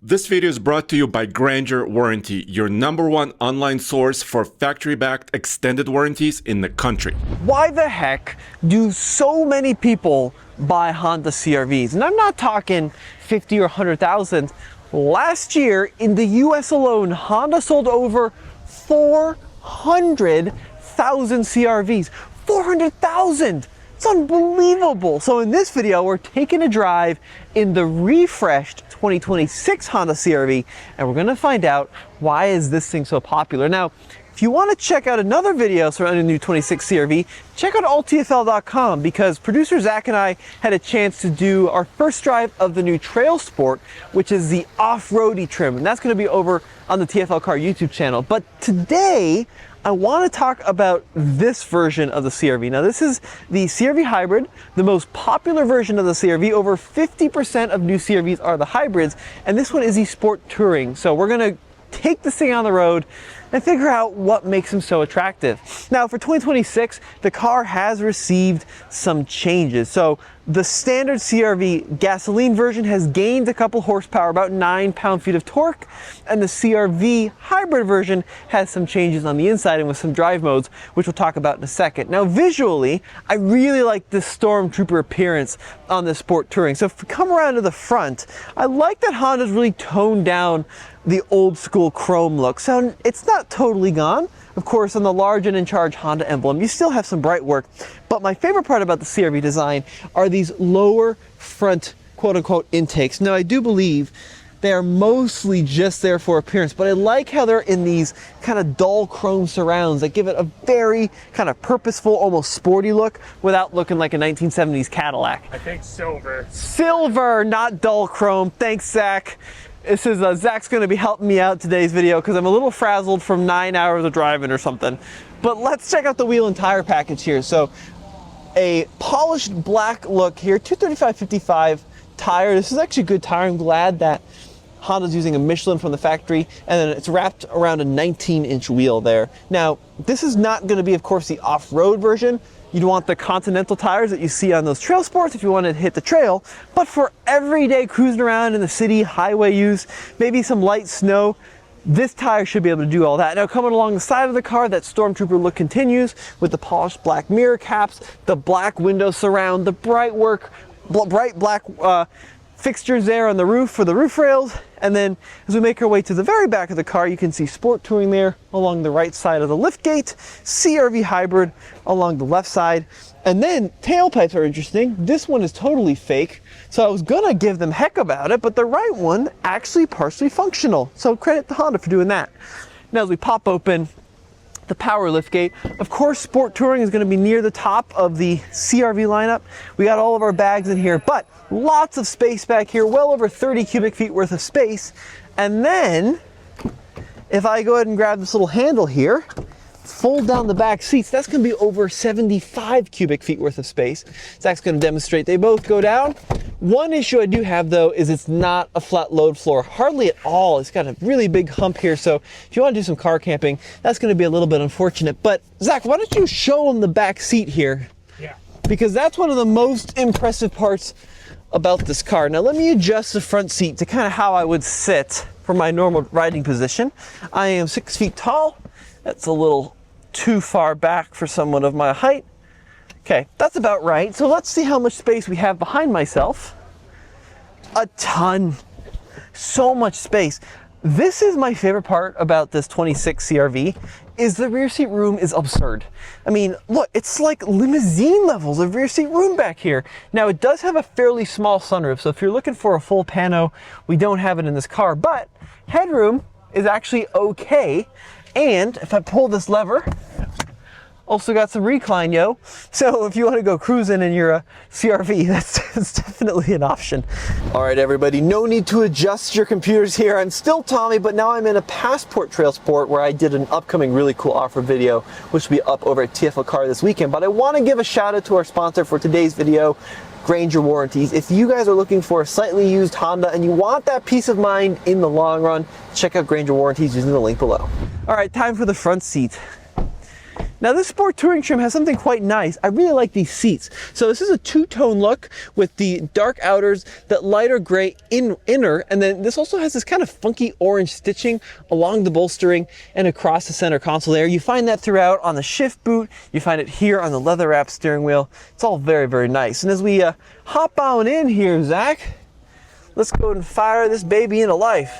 This video is brought to you by Grainger Warranty, your #1 online source for factory-backed extended warranties in the country. Why the heck do so many people buy Honda CR-Vs? And I'm not talking 50 or 100,000. Last year in the US alone, Honda sold over 400,000 CR-Vs. 400,000! It's unbelievable. So in this video, we're taking a drive in the refreshed 2026 Honda CR-V, and we're gonna find out why is this thing so popular. Now, if you wanna check out another video surrounding the new 26 CR-V, check out alltfl.com, because producer Zach and I had a chance to do our first drive of the new Trail Sport, which is the off-roady trim, and that's gonna be over on the TFL Car YouTube channel. But today, I want to talk about this version of the CR-V. Now, this is the CR-V Hybrid, the most popular version of the CR-V. Over 50% of new CR-Vs are the hybrids, and this one is the Sport Touring. So we're going to take this thing on the road and figure out what makes them so attractive. Now, for 2026, the car has received some changes. So the standard CR-V gasoline version has gained a couple horsepower, about 9 pound-feet of torque, and the CR-V hybrid version has some changes on the inside and with some drive modes, which we'll talk about in a second. Now, visually, I really like this Stormtrooper appearance on the Sport Touring. So if we come around to the front, I like that Honda's really toned down the old school chrome look. So it's not totally gone. Of course, on the large and in charge Honda emblem, you still have some bright work. But my favorite part about the CR-V design are these lower front quote-unquote intakes. Now, I do believe they are mostly just there for appearance, but I like how they're in these kind of dull chrome surrounds that give it a very kind of purposeful, almost sporty look without looking like a 1970s Cadillac. I think silver. Silver, not dull chrome. Thanks, Zach. This is Zach's going to be helping me out today's video because I'm a little frazzled from 9 hours of driving or something. But let's check out the wheel and tire package here. So a polished black look here, 235/55 tire. This is actually good tire. I'm glad that Honda's using a Michelin from the factory, and then it's wrapped around a 19-inch wheel there. Now, this is not going to be, of course, the off-road version. You'd want the Continental tires that you see on those Trail Sports if you want to hit the trail, but for everyday cruising around in the city, highway use, maybe some light snow, this tire should be able to do all that. Now, coming along the side of the car, that Stormtrooper look continues with the polished black mirror caps, the black window surround, the bright black fixtures there on the roof for the roof rails. And then as we make our way to the very back of the car, you can see Sport Touring there along the right side of the liftgate, CR-V Hybrid along the left side. And then tailpipes are interesting. This one is totally fake, so I was gonna give them heck about it, but the right one actually partially functional. So credit to Honda for doing that. Now as we pop open the power liftgate, of course Sport Touring is going to be near the top of the CR-V lineup. We got all of our bags in here, but lots of space back here, well over 30 cubic feet worth of space. And then if I go ahead and grab this little handle here, fold down the back seats, that's going to be over 75 cubic feet worth of space. Zach's going to demonstrate they both go down. One issue I do have though is it's not a flat load floor, hardly at all. It's got a really big hump here, so if you want to do some car camping, that's going to be a little bit unfortunate. But Zach, why don't you show them the back seat here? Yeah. Because that's one of the most impressive parts about this car. Now let me adjust the front seat to kind of how I would sit for my normal riding position. I am 6 feet tall. That's a little too far back for someone of my height. Okay, that's about right. So let's see how much space we have behind myself. A ton. So much space. This is my favorite part about this 26 CR-V, is the rear seat room is absurd. I mean, look, it's like limousine levels of rear seat room back here. Now, it does have a fairly small sunroof, so if you're looking for a full pano, we don't have it in this car, but headroom is actually okay. And if I pull this lever, also got some recline, yo. So if you want to go cruising in your CR-V, that's definitely an option. All right, everybody, no need to adjust your computers here. I'm still Tommy, but now I'm in a Passport Trail Sport where I did an upcoming really cool offer video, which will be up over at TFL Car this weekend. But I want to give a shout out to our sponsor for today's video, Grainger Warranties. If you guys are looking for a slightly used Honda and you want that peace of mind in the long run, check out Grainger Warranties using the link below. All right, time for the front seat. Now this Sport Touring trim has something quite nice. I really like these seats. So this is a two-tone look with the dark outers, that lighter gray inner, and then this also has this kind of funky orange stitching along the bolstering and across the center console there. You find that throughout on the shift boot. You find it here on the leather-wrapped steering wheel. It's all very, very nice. And as we hop on in here, Zach, let's go and fire this baby into life.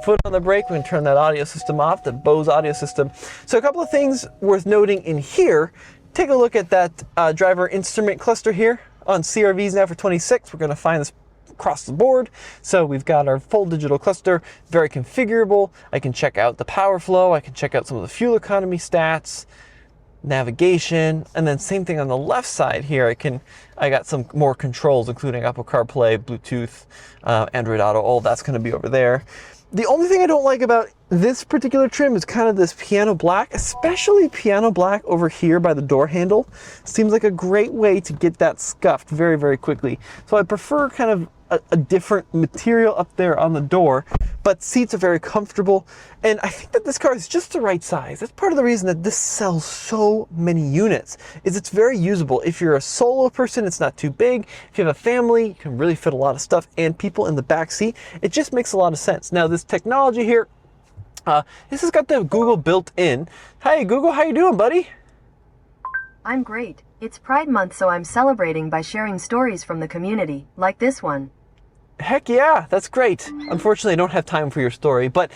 Foot on the brake, we're going to turn that audio system off, the Bose audio system. So a couple of things worth noting in here. Take a look at that driver instrument cluster here on CRVs now for 26. We're going to find this across the board. So we've got our full digital cluster, very configurable. I can check out the power flow. I can check out some of the fuel economy stats, navigation, and then same thing on the left side here. I got some more controls, including Apple CarPlay, Bluetooth, Android Auto. All that's going to be over there. The only thing I don't like about this particular trim is kind of this piano black, especially piano black over here by the door handle. Seems like a great way to get that scuffed very, very quickly. So I prefer kind of a different material up there on the door, but seats are very comfortable. And I think that this car is just the right size. That's part of the reason that this sells so many units, is it's very usable. If you're a solo person, it's not too big. If you have a family, you can really fit a lot of stuff and people in the back seat. It just makes a lot of sense. Now this technology here, this has got the Google built in. Hey Google, how you doing, buddy? I'm great. It's Pride Month, so I'm celebrating by sharing stories from the community, like this one. Heck yeah, that's great. Unfortunately, I don't have time for your story, but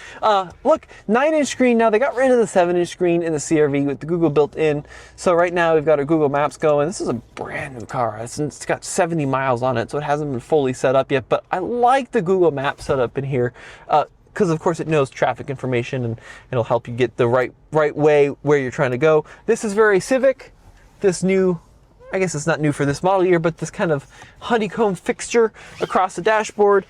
look, 9-inch screen now. They got rid of the 7-inch screen in the CRV with the Google built in. So right now we've got our Google Maps going. This is a brand new car. It's got 70 miles on it, so it hasn't been fully set up yet, but I like the Google Maps setup in here. Because of course it knows traffic information and it'll help you get the right way where you're trying to go. This is very Civic. This new, I guess it's not new for this model year, but this kind of honeycomb fixture across the dashboard.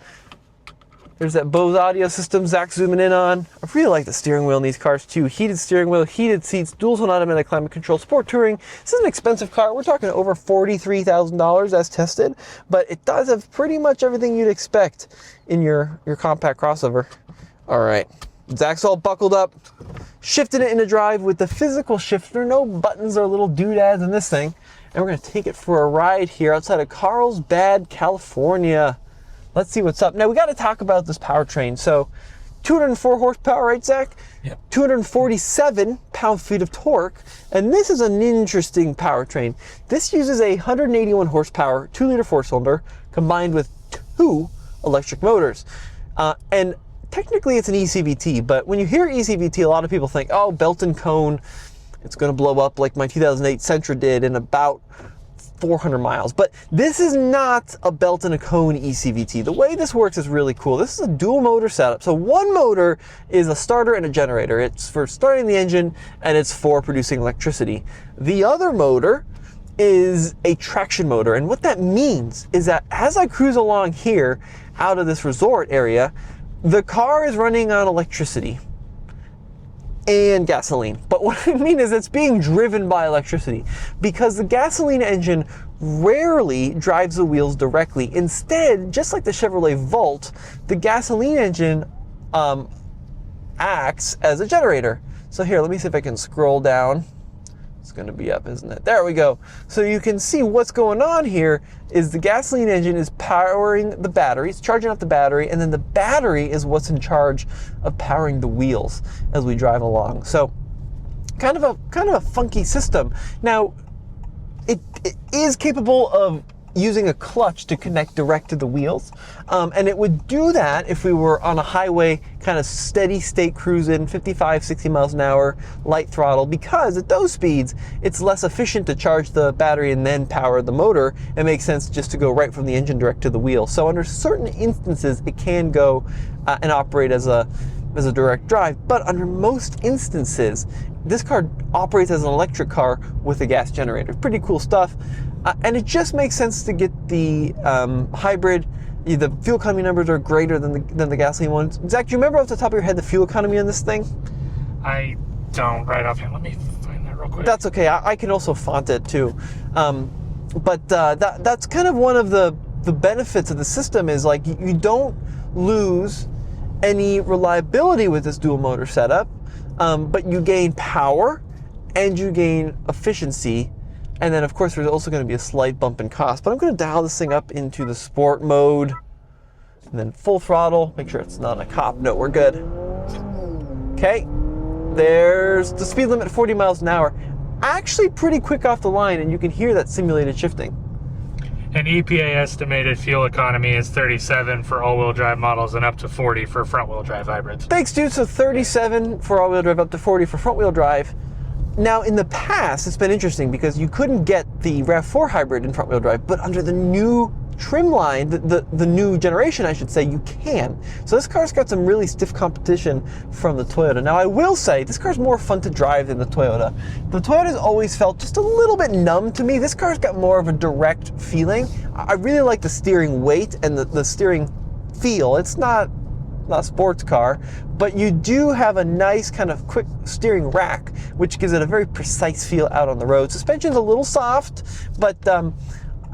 There's that Bose audio system Zach's zooming in on. I really like the steering wheel in these cars too. Heated steering wheel, heated seats, dual zone automatic climate control, Sport Touring. This is an expensive car. We're talking over $43,000 as tested, but it does have pretty much everything you'd expect in your compact crossover. All right, Zach's all buckled up, shifting it into drive with the physical shifter. No buttons or little doodads in this thing. And we're gonna take it for a ride here outside of Carlsbad, California. Let's see what's up. Now we gotta talk about this powertrain. So 204 horsepower, right, Zach? Yep. 247 pound-feet of torque. And this is an interesting powertrain. This uses a 181 horsepower, 2-liter 4-cylinder combined with 2 electric motors. And technically it's an eCVT, but when you hear eCVT, a lot of people think, oh, belt and cone, it's gonna blow up like my 2008 Sentra did in about 400 miles. But this is not a belt and a cone eCVT. The way this works is really cool. This is a dual motor setup. So one motor is a starter and a generator. It's for starting the engine and it's for producing electricity. The other motor is a traction motor. And what that means is that as I cruise along here out of this resort area, the car is running on electricity and gasoline. But what I mean is it's being driven by electricity because the gasoline engine rarely drives the wheels directly. Instead, just like the Chevrolet Volt, the gasoline engine acts as a generator. So here, let me see if I can scroll down. It's going to be up, isn't it? There we go. So you can see what's going on here is the gasoline engine is powering the battery, it's charging up the battery, and then the battery is what's in charge of powering the wheels as we drive along. So kind of a funky system. Now, it is capable of using a clutch to connect direct to the wheels. And it would do that if we were on a highway, kind of steady state cruising, 55, 60 miles an hour, light throttle, because at those speeds, it's less efficient to charge the battery and then power the motor. It makes sense just to go right from the engine direct to the wheel. So under certain instances, it can go and operate as a direct drive, but under most instances, this car operates as an electric car with a gas generator. Pretty cool stuff. And it just makes sense to get the hybrid. The fuel economy numbers are greater than the gasoline ones. Zach, do you remember off the top of your head the fuel economy on this thing? I don't right offhand. Let me find that real quick. That's okay. I can also font it too. But that's kind of one of the benefits of the system is like you don't lose any reliability with this dual motor setup, but you gain power and you gain efficiency. And then of course there's also going to be a slight bump in cost, but I'm going to dial this thing up into the sport mode and then full throttle. Make sure it's not a cop. No, we're good. Okay, there's the speed limit, 40 miles an hour. Actually pretty quick off the line, and you can hear that simulated shifting. And EPA estimated fuel economy is 37 for all-wheel drive models and up to 40 for front-wheel drive hybrids. Thanks, dude. So 37 for all-wheel drive, up to 40 for front-wheel drive. Now, in the past, it's been interesting because you couldn't get the RAV4 hybrid in front-wheel drive, but under the new trim line, the new generation, I should say, you can. So this car's got some really stiff competition from the Toyota. Now, I will say, this car's more fun to drive than the Toyota. The Toyota's always felt just a little bit numb to me. This car's got more of a direct feeling. I really like the steering weight and the steering feel. It's not a sports car, but you do have a nice kind of quick steering rack, which gives it a very precise feel out on the road. Suspension's a little soft, but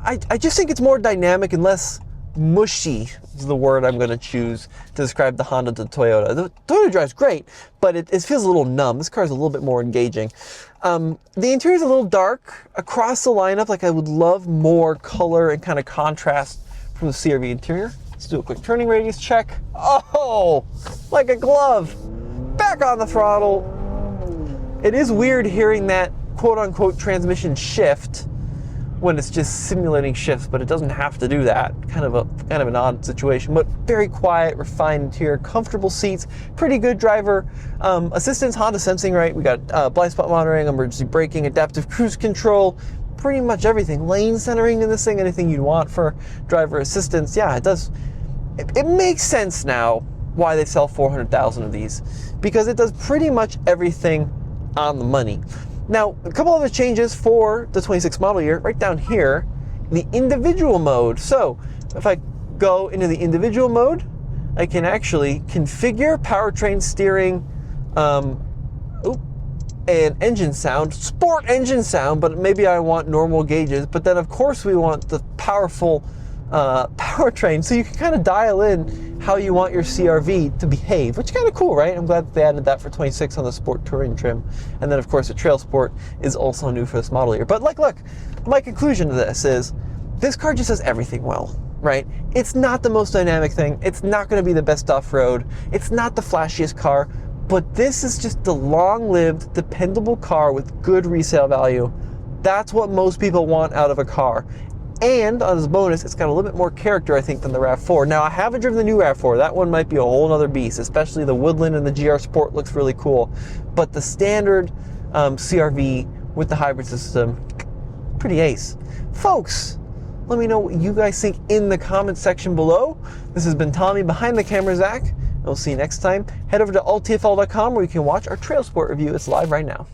I just think it's more dynamic and less mushy is the word I'm going to choose to describe the Honda to the Toyota. The Toyota drives great, but it feels a little numb. This car is a little bit more engaging. The interior is a little dark across the lineup. Like, I would love more color and kind of contrast from the CR-V interior. Let's do a quick turning radius check. Oh, like a glove. Back on the throttle. It is weird hearing that quote-unquote transmission shift when it's just simulating shifts, but it doesn't have to do that. Kind of an odd situation, but very quiet, refined interior, comfortable seats, pretty good driver assistance, Honda sensing, right? We got blind spot monitoring, emergency braking, adaptive cruise control, pretty much everything. Lane centering in this thing, anything you'd want for driver assistance. Yeah, it does. It makes sense now why they sell 400,000 of these, because it does pretty much everything on the money. Now, a couple other changes for the 26 model year, right down here, the individual mode. So if I go into the individual mode, I can actually configure powertrain, steering, and engine sound, sport engine sound, but maybe I want normal gauges. But then of course we want the powerful powertrain, so you can kind of dial in how you want your CR-V to behave, which is kind of cool, right? I'm glad that they added that for 26 on the Sport Touring trim. And then of course the Trail Sport is also new for this model year. But like, look, my conclusion to this is this car just does everything well, right? It's not the most dynamic thing. It's not going to be the best off-road. It's not the flashiest car, but this is just the long-lived, dependable car with good resale value. That's what most people want out of a car. And as a bonus, it's got a little bit more character, I think, than the RAV4. Now, I haven't driven the new RAV4. That one might be a whole other beast, especially the Woodland and the GR Sport looks really cool. But the standard CR-V with the hybrid system, pretty ace. Folks, let me know what you guys think in the comments section below. This has been Tommy behind the camera, Zach. We'll see you next time. Head over to alltfl.com where you can watch our Trail Sport review. It's live right now.